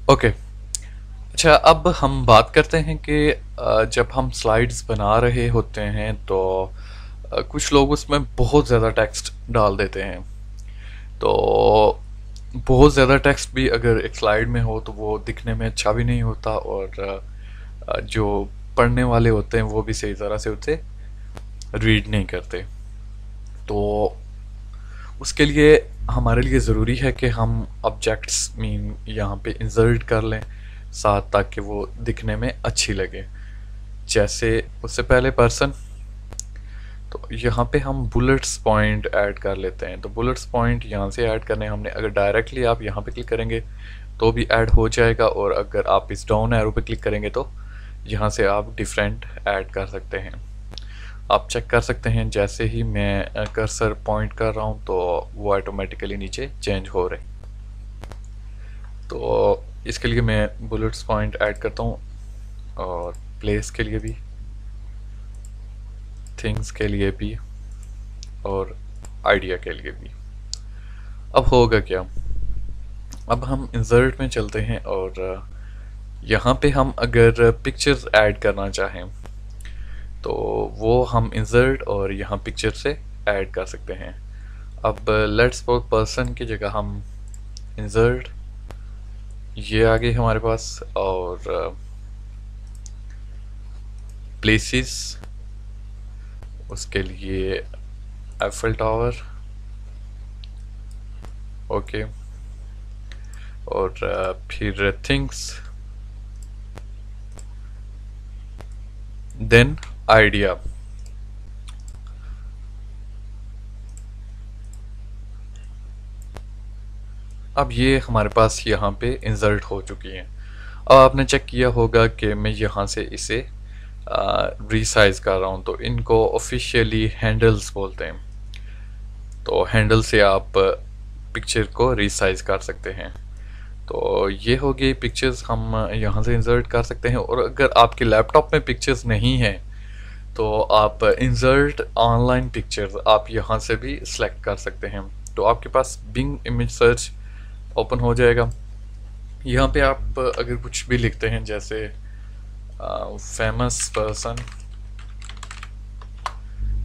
Okay. अच्छा, अब हम बात करते हैं कि जब हम स्लाइड्स बना रहे होते हैं तो कुछ लोग उसमें बहुत ज़्यादा टेक्स्ट डाल देते हैं। तो बहुत ज़्यादा टेक्स्ट भी अगर एक स्लाइड में हो तो वो दिखने में अच्छा भी नहीं होता, और जो पढ़ने वाले होते हैं वो भी सही तरह से उसे रीड नहीं करते। तो उसके लिए हमारे लिए ज़रूरी है कि हम ऑब्जेक्ट्स मीन यहाँ पे इंसर्ट कर लें साथ, ताकि वो दिखने में अच्छी लगे। जैसे उससे पहले पर्सन, तो यहाँ पे हम बुलेट्स पॉइंट ऐड कर लेते हैं। तो बुलेट्स पॉइंट यहाँ से ऐड करने हमने, अगर डायरेक्टली आप यहाँ पे क्लिक करेंगे तो भी ऐड हो जाएगा, और अगर आप इस डाउन एरो पे क्लिक करेंगे तो यहाँ से आप डिफरेंट ऐड कर सकते हैं। आप चेक कर सकते हैं जैसे ही मैं कर्सर पॉइंट कर रहा हूँ तो वो ऑटोमेटिकली नीचे चेंज हो रहे। तो इसके लिए मैं बुलेट्स पॉइंट ऐड करता हूँ, और प्लेस के लिए भी, थिंग्स के लिए भी, और आइडिया के लिए भी। अब होगा क्या, अब हम इंसर्ट में चलते हैं, और यहाँ पे हम अगर पिक्चर्स ऐड करना चाहें तो वो हम इंसर्ट और यहाँ पिक्चर से ऐड कर सकते हैं। अब लेट्स सपोज पर्सन की जगह हम इंसर्ट, ये आ गई हमारे पास, और प्लेसेस, उसके लिए एफिल टावर, ओके, और फिर थिंग्स, देन आइडिया। अब ये हमारे पास यहाँ पे इंसर्ट हो चुकी हैं। अब आपने चेक किया होगा कि मैं यहाँ से इसे रीसाइज कर रहा हूँ, तो इनको ऑफिशियली हैंडल्स बोलते हैं। तो हैंडल से आप पिक्चर को रीसाइज कर सकते हैं। तो ये हो गई पिक्चर्स, हम यहाँ से इंसर्ट कर सकते हैं। और अगर आपके लैपटॉप में पिक्चर्स नहीं हैं तो आप इंसर्ट ऑनलाइन पिक्चर्स आप यहाँ से भी सिलेक्ट कर सकते हैं। तो आपके पास बिंग इमेज सर्च ओपन हो जाएगा। यहाँ पे आप अगर कुछ भी लिखते हैं, जैसे फेमस पर्सन,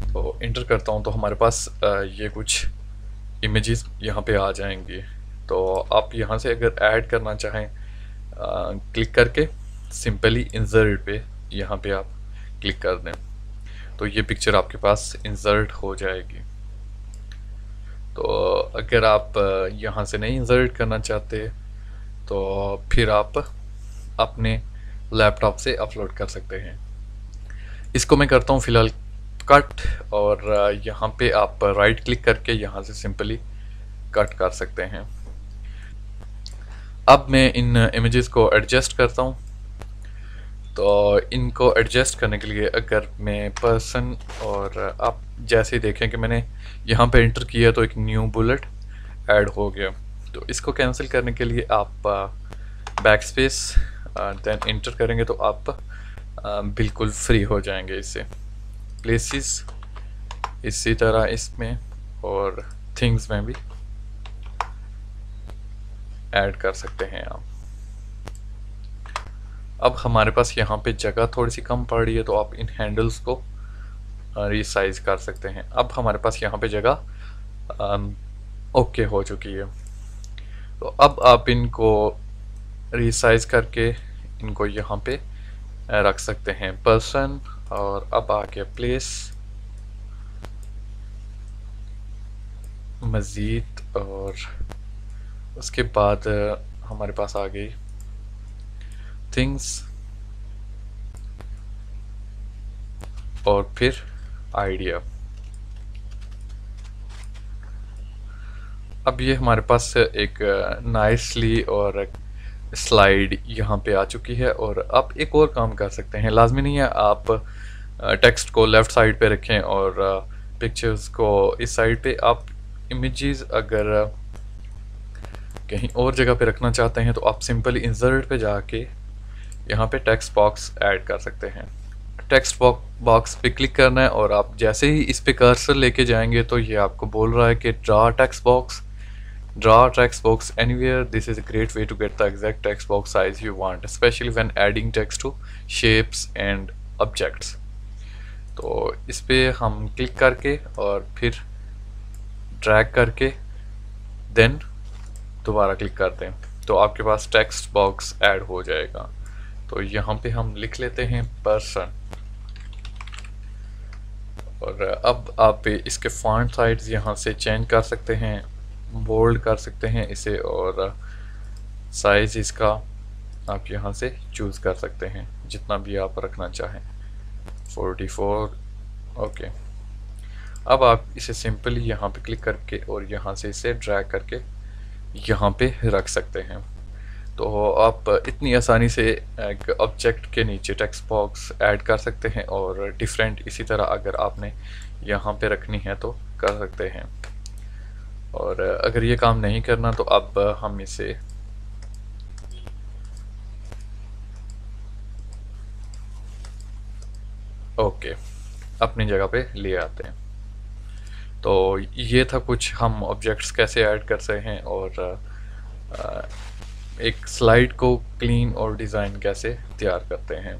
तो इंटर करता हूँ तो हमारे पास ये कुछ इमेजेस यहाँ पे आ जाएंगी। तो आप यहाँ से अगर ऐड करना चाहें क्लिक करके सिंपली इंसर्ट पे यहाँ पे आप क्लिक कर दें तो ये पिक्चर आपके पास इंसर्ट हो जाएगी। तो अगर आप यहाँ से नहीं इंसर्ट करना चाहते तो फिर आप अपने लैपटॉप से अपलोड कर सकते हैं। इसको मैं करता हूँ फ़िलहाल कट, और यहाँ पे आप राइट क्लिक करके यहाँ से सिंपली कट कर सकते हैं। अब मैं इन इमेजेस को एडजस्ट करता हूँ। तो इनको एडजस्ट करने के लिए अगर मैं पर्सन, और आप जैसे ही देखें कि मैंने यहाँ पे एंटर किया तो एक न्यू बुलेट ऐड हो गया। तो इसको कैंसिल करने के लिए आप बैक स्पेस देन एंटर करेंगे तो आप बिल्कुल फ्री हो जाएंगे इससे। प्लेसेस इसी तरह इसमें और थिंग्स में भी ऐड कर सकते हैं आप। अब हमारे पास यहाँ पे जगह थोड़ी सी कम पड़ रही है तो आप इन हैंडल्स को रीसाइज कर सकते हैं। अब हमारे पास यहाँ पे जगह ओके हो चुकी है। तो अब आप इनको रीसाइज करके इनको यहाँ पे रख सकते हैं पर्सन, और अब आ गया प्लेस मज़ीद, और उसके बाद हमारे पास आ गई थिंग्स, और फिर आइडिया। अब ये हमारे पास एक नाइसली और स्लाइड यहाँ पे आ चुकी है। और आप एक और काम कर सकते हैं, लाजमी नहीं है आप टेक्स्ट को लेफ़्ट साइड पे रखें और पिक्चर्स को इस साइड पे। आप इमेजेस अगर कहीं और जगह पे रखना चाहते हैं तो आप सिंपली इंसर्ट पे जाके यहाँ पे टेक्स्ट बॉक्स ऐड कर सकते हैं। टेक्स्ट बॉक्स पे क्लिक करना है, और आप जैसे ही इस पे कर्सर लेके जाएंगे तो ये आपको बोल रहा है कि draw text box Draw a text box anywhere. This is a great way to get the exact text box size you want, especially when adding text to shapes and objects. तो इस पे हम क्लिक करके और फिर drag करके then दोबारा click करते हैं तो आपके पास टेक्स्ट बॉक्स ऐड हो जाएगा। तो यहाँ पे हम लिख लेते हैं पर्सन, और अब आप इसके फॉन्ट साइज यहाँ से चेंज कर सकते हैं, बोल्ड कर सकते हैं इसे, और साइज इसका आप यहाँ से चूज़ कर सकते हैं जितना भी आप रखना चाहें, 44। ओके, अब आप इसे सिंपली यहाँ पे क्लिक करके और यहाँ से इसे ड्रैग करके यहाँ पे रख सकते हैं। तो आप इतनी आसानी से एक ऑब्जेक्ट के नीचे टेक्स्ट बॉक्स ऐड कर सकते हैं, और डिफरेंट इसी तरह अगर आपने यहाँ पे रखनी है तो कर सकते हैं। और अगर ये काम नहीं करना तो अब हम इसे ओके अपनी जगह पे ले आते हैं। तो ये था कुछ हम ऑब्जेक्ट्स कैसे ऐड कर सकते हैं, और एक स्लाइड को क्लीन और डिज़ाइन कैसे तैयार करते हैं।